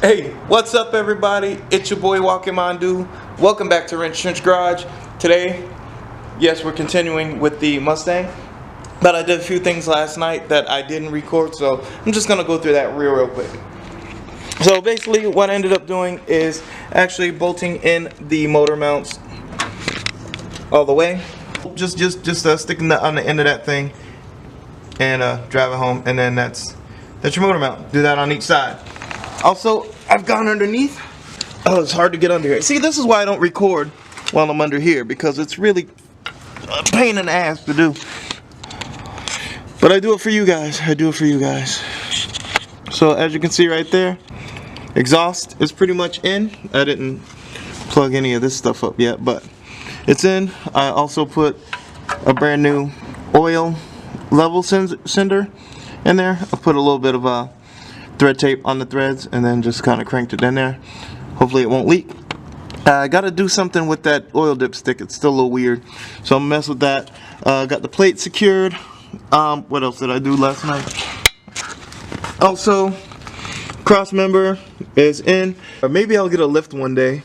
Hey, what's up everybody? It's your boy Walking Mandu. Welcome back to Wrenchtrenchers Garage. Today, yes, we're continuing with the Mustang, but I did a few things last night that I didn't record, so I'm just gonna go through that real quick. So basically what I ended up doing is actually bolting in the motor mounts all the way. Just sticking that on the end of that thing and drive it home, and then that's your motor mount. Do that on each side. Also, I've gone underneath. Oh, it's hard to get under here. See, this is why I don't record while I'm under here, because it's really a pain in the ass to do. But I do it for you guys. I do it for you guys. So as you can see right there, exhaust is pretty much in. I didn't plug any of this stuff up yet, but it's in. I also put a brand new oil level sender in there. I put a little bit of thread tape on the threads and then just kind of cranked it in there. Hopefully it won't leak. I gotta do something with that oil dipstick. It's still a little weird, so I'm gonna mess with that. Got the plate secured. What else did I do last night? Also, cross member is in. Or maybe I'll get a lift one day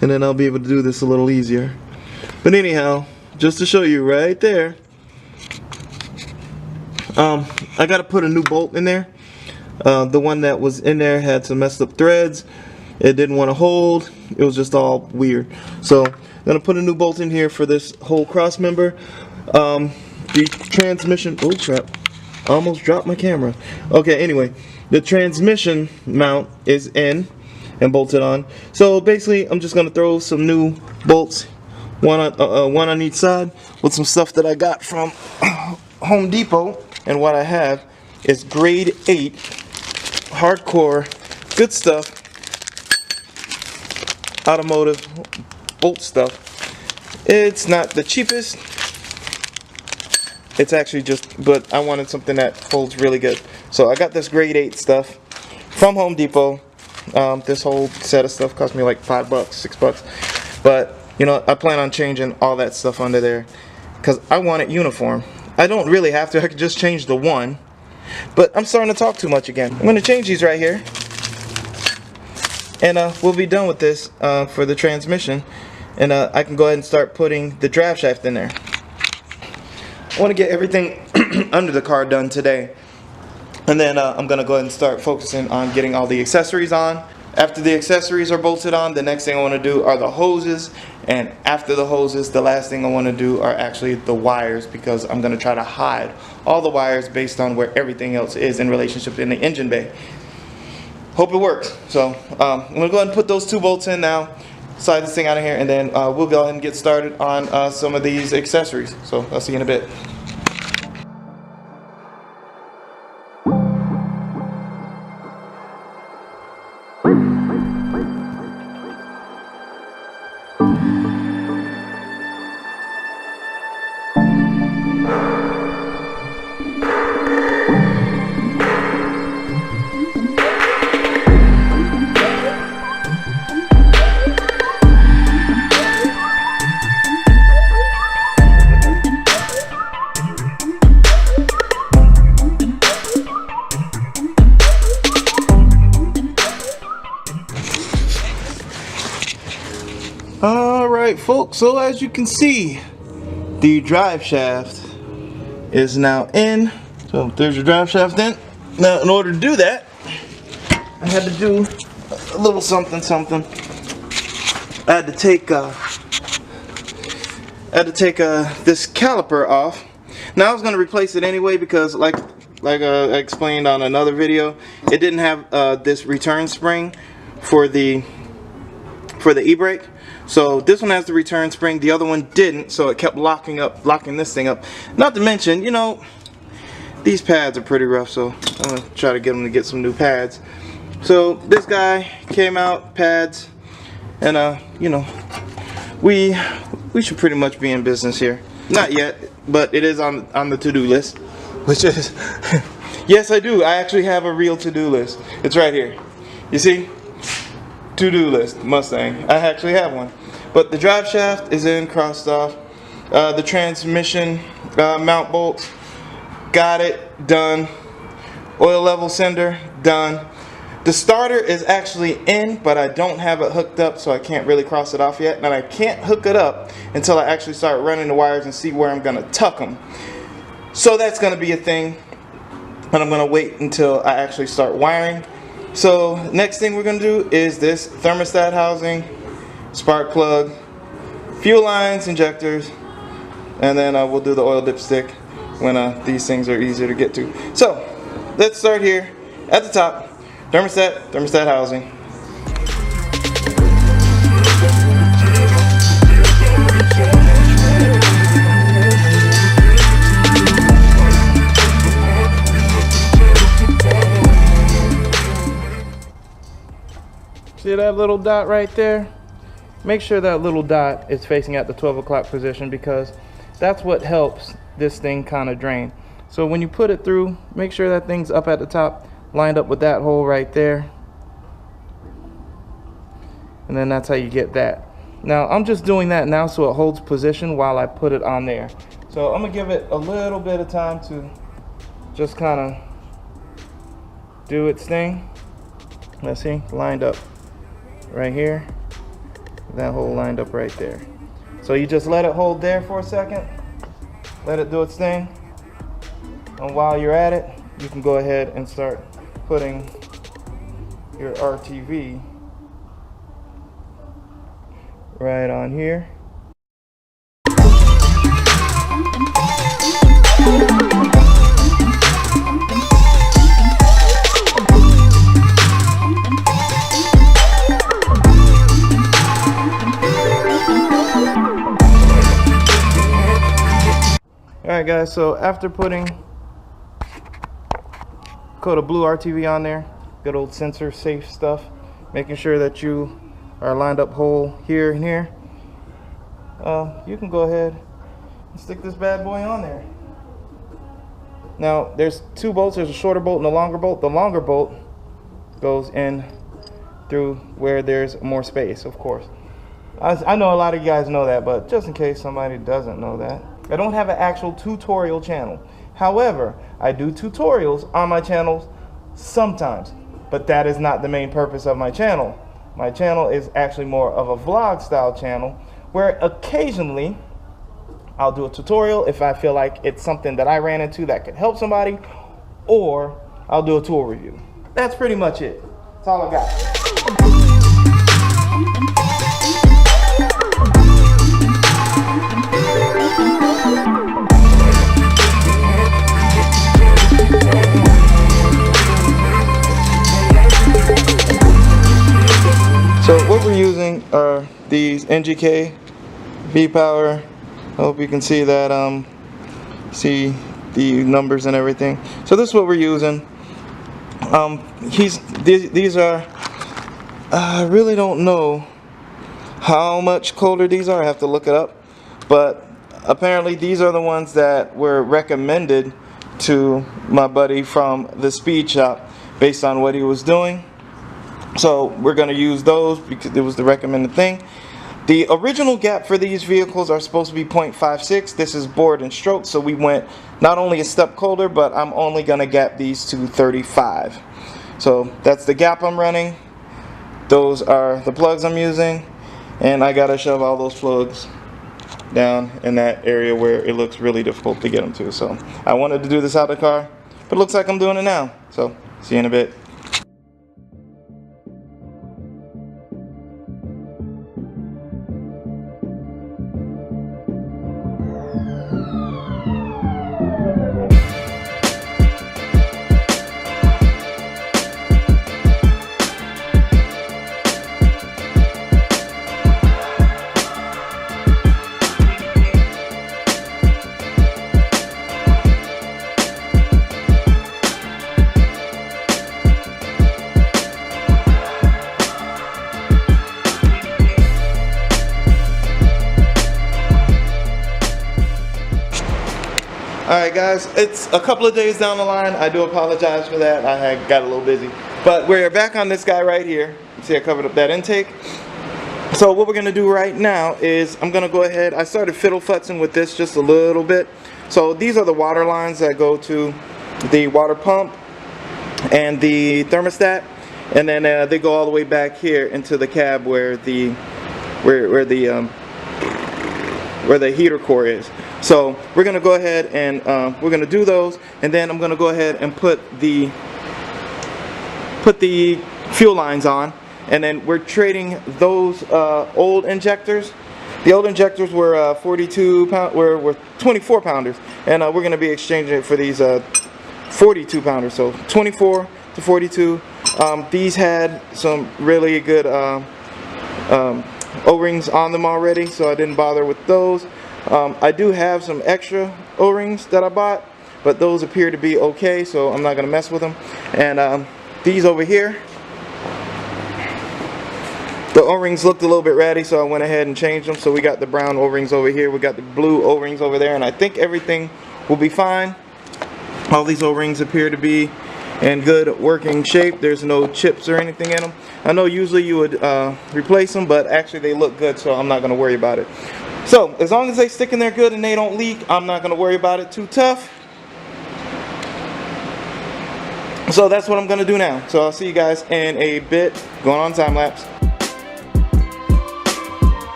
and then I'll be able to do this a little easier. But anyhow, just to show you right there, I gotta put a new bolt in there. The one that was in there had some messed up threads. It didn't want to hold. It was just all weird. So I'm gonna put a new bolt in here for this whole cross member. The transmission, oh crap, I almost dropped my camera. Okay, anyway, the transmission mount is in and bolted on. So basically I'm just gonna throw some new bolts, one on each side, with some stuff that I got from Home Depot. And what I have is grade 8 hardcore good stuff, automotive bolt stuff. It's not the cheapest, it's actually just, but I wanted something that holds really good, so I got this grade 8 stuff from Home Depot. This whole set of stuff cost me like $5, $6, but you know, I plan on changing all that stuff under there because I want it uniform. I don't really have to, I could just change the one. But I'm starting to talk too much again. I'm going to change these right here, and we'll be done with this for the transmission, and I can go ahead and start putting the drive shaft in there. I want to get everything under the car done today, and then I'm going to go ahead and start focusing on getting all the accessories on. After the accessories are bolted on, the next thing I want to do are the hoses, and after the hoses, the last thing I want to do are actually the wires, because I'm going to try to hide all the wires based on where everything else is in relationship in the engine bay. Hope it works. So I'm going to go ahead and put those 2 bolts in now, slide this thing out of here, and then we'll go ahead and get started on some of these accessories. So I'll see you in a bit. Alright folks, so as you can see, the drive shaft is now in. So there's your drive shaft in. Now in order to do that, I had to do a little something. I had to take this caliper off. Now I was going to replace it anyway because like I explained on another video, it didn't have this return spring for the e-brake. So this one has the return spring, the other one didn't, so it kept locking this thing up. Not to mention, you know, these pads are pretty rough, so I'm gonna try to get them to get some new pads. So this guy came out, pads, and you know, we should pretty much be in business here. Not yet, but it is on the to-do list, which is yes, I do. I actually have a real to-do list. It's right here. You see? To-do list, Mustang. I actually have one. But the drive shaft is in, crossed off. The transmission mount bolts, got it, done. Oil level sender, done. The starter is actually in, but I don't have it hooked up, so I can't really cross it off yet. And I can't hook it up until I actually start running the wires and see where I'm gonna tuck them. So that's gonna be a thing, but I'm gonna wait until I actually start wiring. So next thing we're gonna do is this thermostat housing, spark plug, fuel lines, injectors, and then we'll do the oil dipstick when these things are easier to get to. So let's start here at the top. Thermostat housing. See that little dot right there? Make sure that little dot is facing at the 12 o'clock position, because that's what helps this thing kind of drain. So when you put it through, make sure that thing's up at the top, lined up with that hole right there, and then that's how you get that. Now I'm just doing that now so it holds position while I put it on there. So I'm gonna give it a little bit of time to just kind of do its thing. Let's see, lined up right here, that hole lined up right there. So you just let it hold there for a second, let it do its thing, and while you're at it, you can go ahead and start putting your RTV right on here. Alright guys, so after putting coat of blue RTV on there, good old sensor safe stuff, making sure that you are lined up hole here and here, you can go ahead and stick this bad boy on there. Now there's two bolts, there's a shorter bolt and a longer bolt. The longer bolt goes in through where there's more space, of course. I know a lot of you guys know that, but just in case somebody doesn't know that, I don't have an actual tutorial channel. However, I do tutorials on my channels sometimes, but that is not the main purpose of my channel. My channel is actually more of a vlog style channel, where occasionally I'll do a tutorial if I feel like it's something that I ran into that could help somebody, or I'll do a tool review. That's pretty much it. That's all I got. So what we're using are these NGK V-Power. I hope you can see that, see the numbers and everything. So this is what we're using. These are, I really don't know how much colder these are. I have to look it up. But apparently these are the ones that were recommended to my buddy from the speed shop based on what he was doing. So we're going to use those because it was the recommended thing. The original gap for these vehicles are supposed to be 0.56. This is bored and stroked, so we went not only a step colder, but I'm only going to gap these to 35. So that's the gap I'm running. Those are the plugs I'm using, and I got to shove all those plugs down in that area where it looks really difficult to get them to. So I wanted to do this out of the car, but it looks like I'm doing it now. So see you in a bit. Alright guys, it's a couple of days down the line. I do apologize for that. I had got a little busy. But we're back on this guy right here. See, I covered up that intake. So what we're going to do right now is I'm going to go ahead. I started fiddle futzing with this just a little bit. So these are the water lines that go to the water pump and the thermostat. and then they go all the way back here into the cab where the heater core is. So we're gonna go ahead and we're gonna do those, and then I'm gonna go ahead and put the fuel lines on, and then we're trading those old injectors. The old injectors were 42 pound, were 24 pounders, and we're gonna be exchanging it for these 42 pounders. So 24 to 42. These had some really good O-rings on them already, so I didn't bother with those. I do have some extra O-rings that I bought, but those appear to be okay, so I'm not gonna mess with them. And these over here, the O-rings looked a little bit ratty, so I went ahead and changed them. So we got the brown O-rings over here, we got the blue O-rings over there, and I think everything will be fine. All these O-rings appear to be in good working shape. There's no chips or anything in them. I know usually you would replace them, but actually they look good, so I'm not going to worry about it. So as long as they stick in there good and they don't leak, I'm not going to worry about it too tough. So that's what I'm going to do now. So I'll see you guys in a bit. Going on time lapse.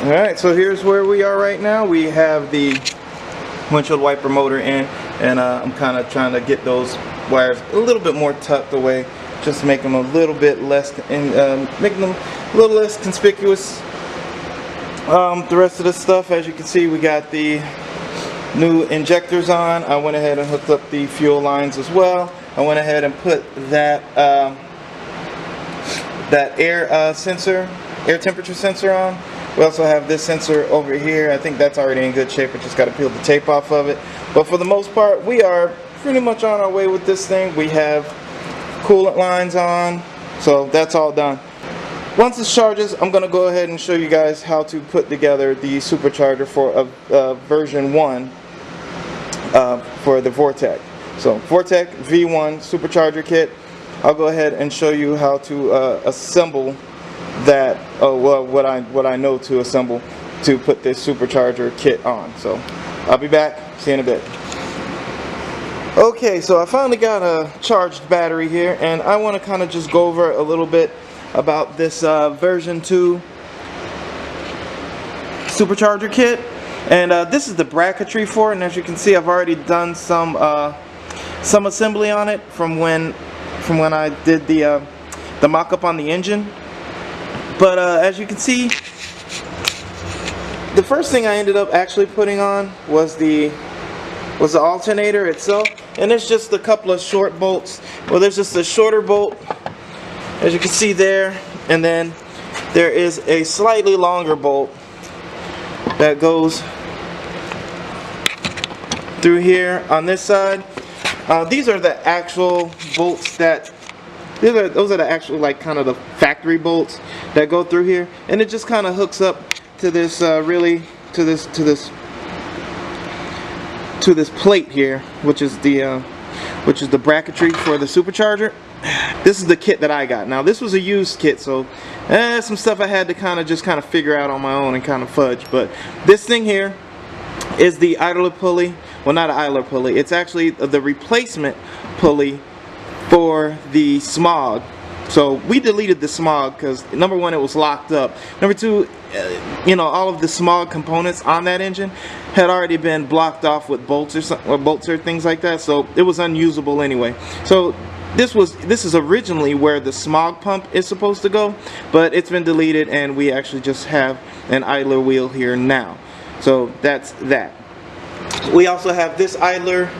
Alright, so here's where we are right now. We have the windshield wiper motor in, and I'm kind of trying to get those wires a little bit more tucked away, just to make them a little bit less, making them a little less conspicuous. The rest of the stuff, as you can see, we got the new injectors on. I went ahead and hooked up the fuel lines as well. I went ahead and put that air temperature sensor on. We also have this sensor over here. I think that's already in good shape. I just got to peel the tape off of it. But for the most part, we are pretty much on our way with this thing. We have coolant lines on, so that's all done. Once this charges, I'm going to go ahead and show you guys how to put together the supercharger for a version 1 for the Vortec. So Vortec V1 supercharger kit. I'll go ahead and show you how to assemble that, what I know to assemble to put this supercharger kit on. So I'll be back, see you in a bit. Okay, so I finally got a charged battery here, and I want to kind of just go over a little bit about this version 2 supercharger kit. And this is the bracketry for it, and as you can see, I've already done some assembly on it from when I did the mock-up on the engine. But as you can see, the first thing I ended up actually putting on was the alternator itself, and there's just a couple of short bolts. Well, there's just a shorter bolt, as you can see there, and then there is a slightly longer bolt that goes through here on this side. These are the actual bolts that those are the actual, like, kind of the factory bolts that go through here, and it just kind of hooks up to this to this plate here, which is the bracketry for the supercharger. This is the kit that I got. Now this was a used kit, so some stuff I had to kind of figure out on my own and kind of fudge. But this thing here is the idler pulley. Well, not an idler pulley. It's actually the replacement pulley for the smog. So we deleted the smog because, number one, it was locked up. Number two, you know, all of the smog components on that engine had already been blocked off with bolts or things like that. So it was unusable anyway. So this is originally where the smog pump is supposed to go, but it's been deleted, and we actually just have an idler wheel here now. So that's that. We also have this idler.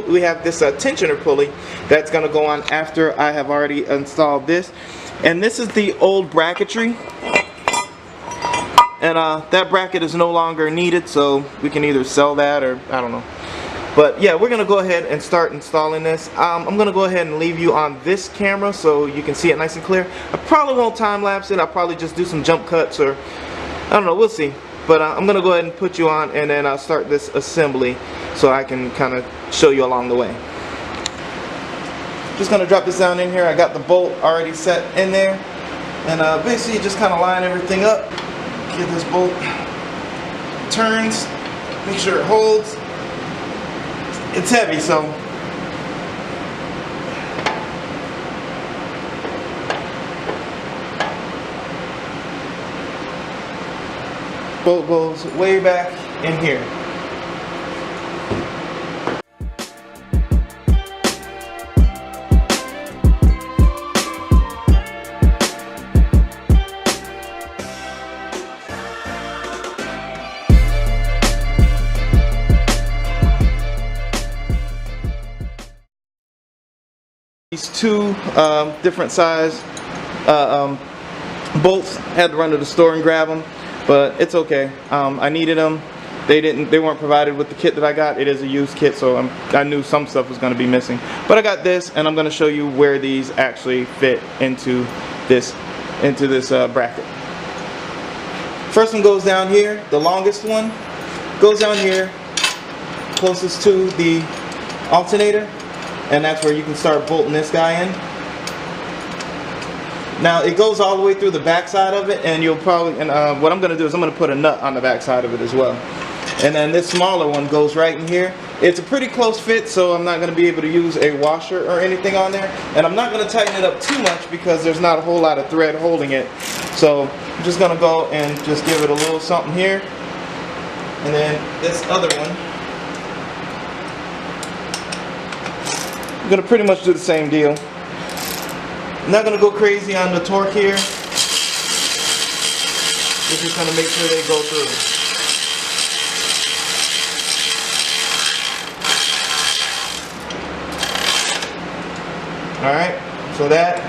We have this tensioner pulley that's going to go on after I have already installed this, and this is the old bracketry, and that bracket is no longer needed, so we can either sell that or I don't know. But yeah, we're gonna go ahead and start installing this. I'm gonna go ahead and leave you on this camera so you can see it nice and clear. I probably won't time lapse it. I'll probably just do some jump cuts, or I don't know, we'll see. But I'm gonna go ahead and put you on, and then I'll start this assembly so I can kind of show you along the way. Just gonna drop this down in here. I got the bolt already set in there, and basically just kind of line everything up. Get this bolt turns, make sure it holds. It's heavy, so bolt goes way back in here. These two different size bolts, had to run to the store and grab them, but it's okay. I needed them. They weren't provided with the kit that I got. It is a used kit, so I knew some stuff was going to be missing. But I got this, and I'm going to show you where these actually fit into this bracket. First one goes down here. The longest one goes down here, closest to the alternator. And that's where you can start bolting this guy in. Now it goes all the way through the back side of it, and you'll probably, what I'm going to do is I'm going to put a nut on the back side of it as well. And then this smaller one goes right in here. It's a pretty close fit, so I'm not going to be able to use a washer or anything on there. And I'm not going to tighten it up too much because there's not a whole lot of thread holding it. So I'm just going to go and just give it a little something here. And then this other one, I'm going to pretty much do the same deal. I'm not going to go crazy on the torque here. We're just going to make sure they go through. Alright, so that.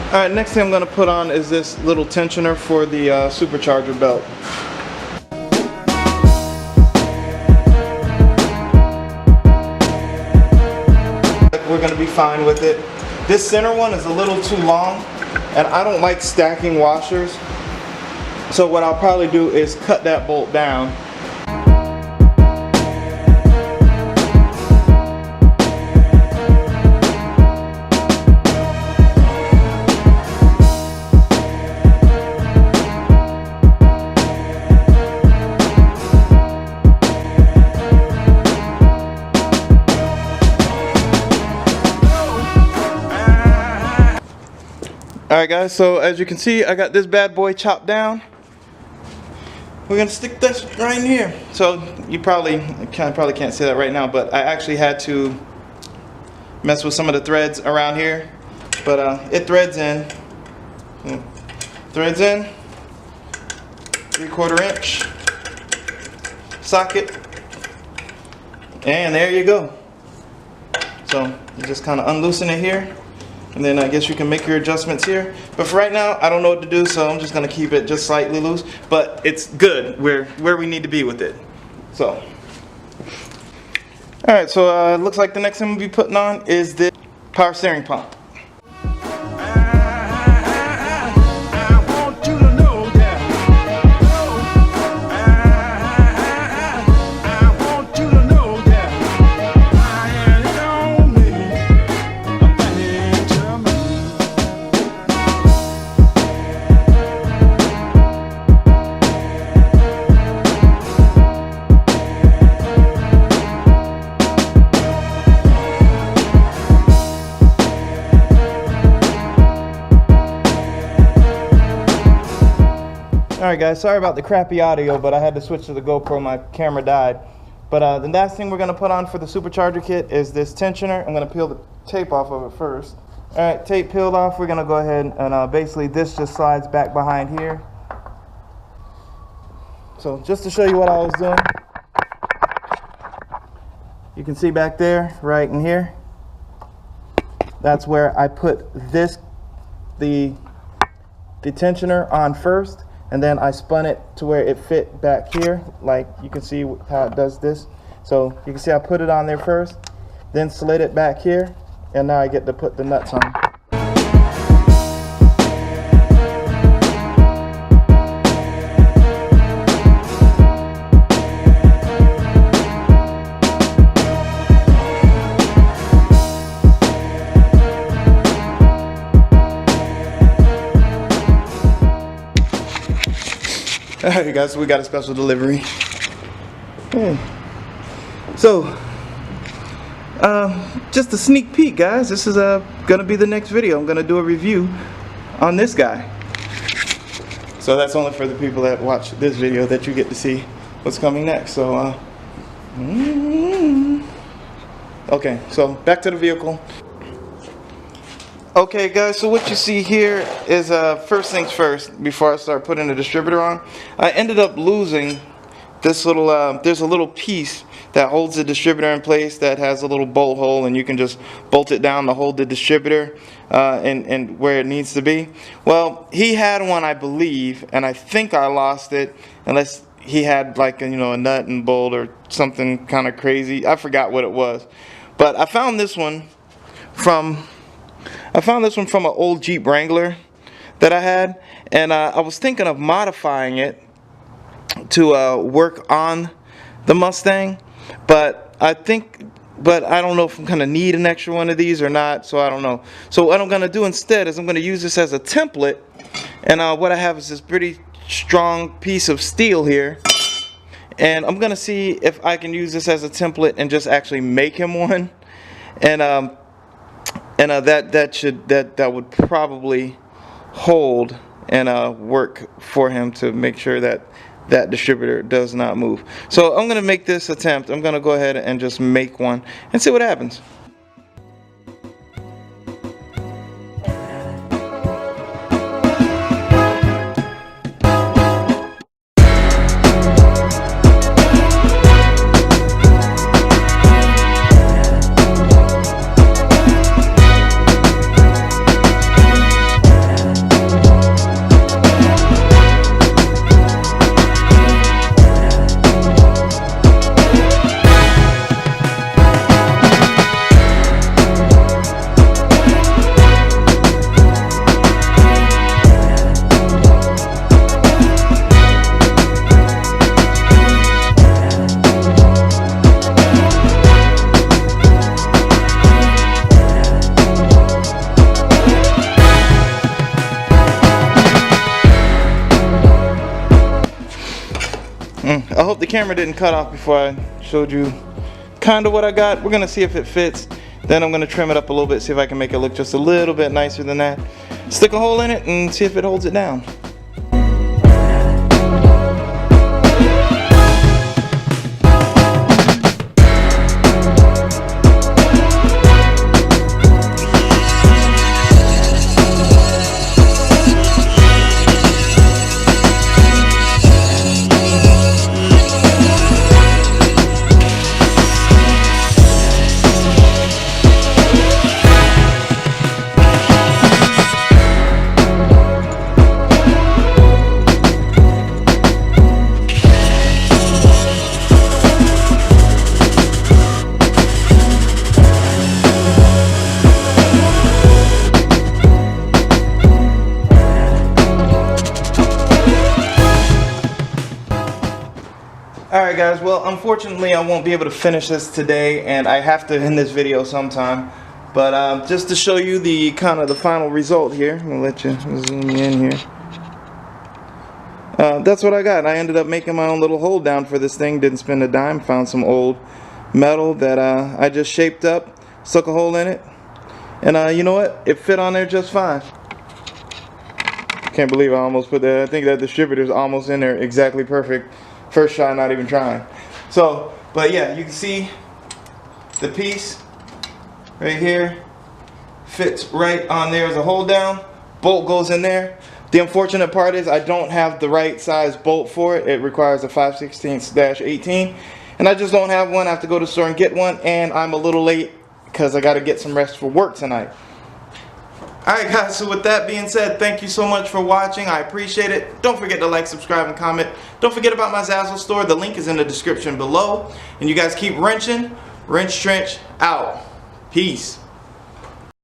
Alright, next thing I'm going to put on is this little tensioner for the supercharger belt. We're going to be fine with it. This center one is a little too long, and I don't like stacking washers. So what I'll probably do is cut that bolt down. Alright guys, so as you can see, I got this bad boy chopped down. We're gonna stick this right in here. So you probably can't see that right now, but I actually had to mess with some of the threads around here. But it threads in. Threads in. 3/4 inch socket. And there you go. So you just kind of unloosen it here. And then I guess you can make your adjustments here. But for right now, I don't know what to do, so I'm just going to keep it just slightly loose. But it's good. We're where we need to be with it. So, alright, so it looks like the next thing we'll be putting on is the power steering pump. Alright guys, sorry about the crappy audio, but I had to switch to the GoPro, my camera died. But the last thing we're going to put on for the supercharger kit is this tensioner. I'm going to peel the tape off of it first. Alright, tape peeled off, we're going to go ahead and basically this just slides back behind here. So just to show you what I was doing, you can see back there, right in here, that's where I put this, the tensioner on first. And then I spun it to where it fit back here, like you can see how it does this. So you can see I put it on there first, then slid it back here, and now I get to put the nuts on. Alright guys, so we got a special delivery. So, just a sneak peek guys, this is gonna be the next video. I'm gonna do a review on this guy. So that's only for the people that watch this video that you get to see what's coming next. So, okay, so back to the vehicle. Okay guys, so what you see here is first things first, before I start putting the distributor on, I ended up losing this little, there's a little piece that holds the distributor in place that has a little bolt hole, and you can just bolt it down to hold the distributor and where it needs to be. Well, he had one I believe, and I think I lost it, unless he had like a, a nut and bolt or something kind of crazy. I forgot what it was. But I found this one from an old Jeep Wrangler that I had, and I was thinking of modifying it to work on the Mustang, but I don't know if I'm gonna need an extra one of these or not, so I don't know. So what I'm gonna do instead is I'm gonna use this as a template, and what I have is this pretty strong piece of steel here, and I'm gonna see if I can use this as a template and just actually make him one, and that would probably hold and work for him to make sure that that distributor does not move. So I'm gonna make this attempt. I'm gonna go ahead and just make one and see what happens. hope the camera didn't cut off before I showed you kind of what I got. We're gonna see if it fits. Then I'm gonna trim it up a little bit, see if I can make it look just a little bit nicer than that. Stick a hole in it and see if it holds it down. Alright guys, well unfortunately I won't be able to finish this today, and I have to end this video sometime. But just to show you the kind of the final result here, I'm going to let you zoom in here. That's what I got. I ended up making my own little hold down for this thing. Didn't spend a dime. Found some old metal that I just shaped up, stuck a hole in it, and you know what? It fit on there just fine. Can't believe I almost put that. I think that distributor's almost in there exactly perfect. First try, not even trying. So, but yeah, you can see the piece right here fits right on there as a hold down. Bolt goes in there. The unfortunate part is I don't have the right size bolt for it. It requires a 5/16-18, and I just don't have one. I have to go to the store and get one, and I'm a little late because I got to get some rest for work tonight. Alright guys, so with that being said, thank you so much for watching. I appreciate it. Don't forget to like, subscribe, and comment. Don't forget about my Zazzle store. The link is in the description below. And you guys keep wrenching. Wrench Trench out. Peace.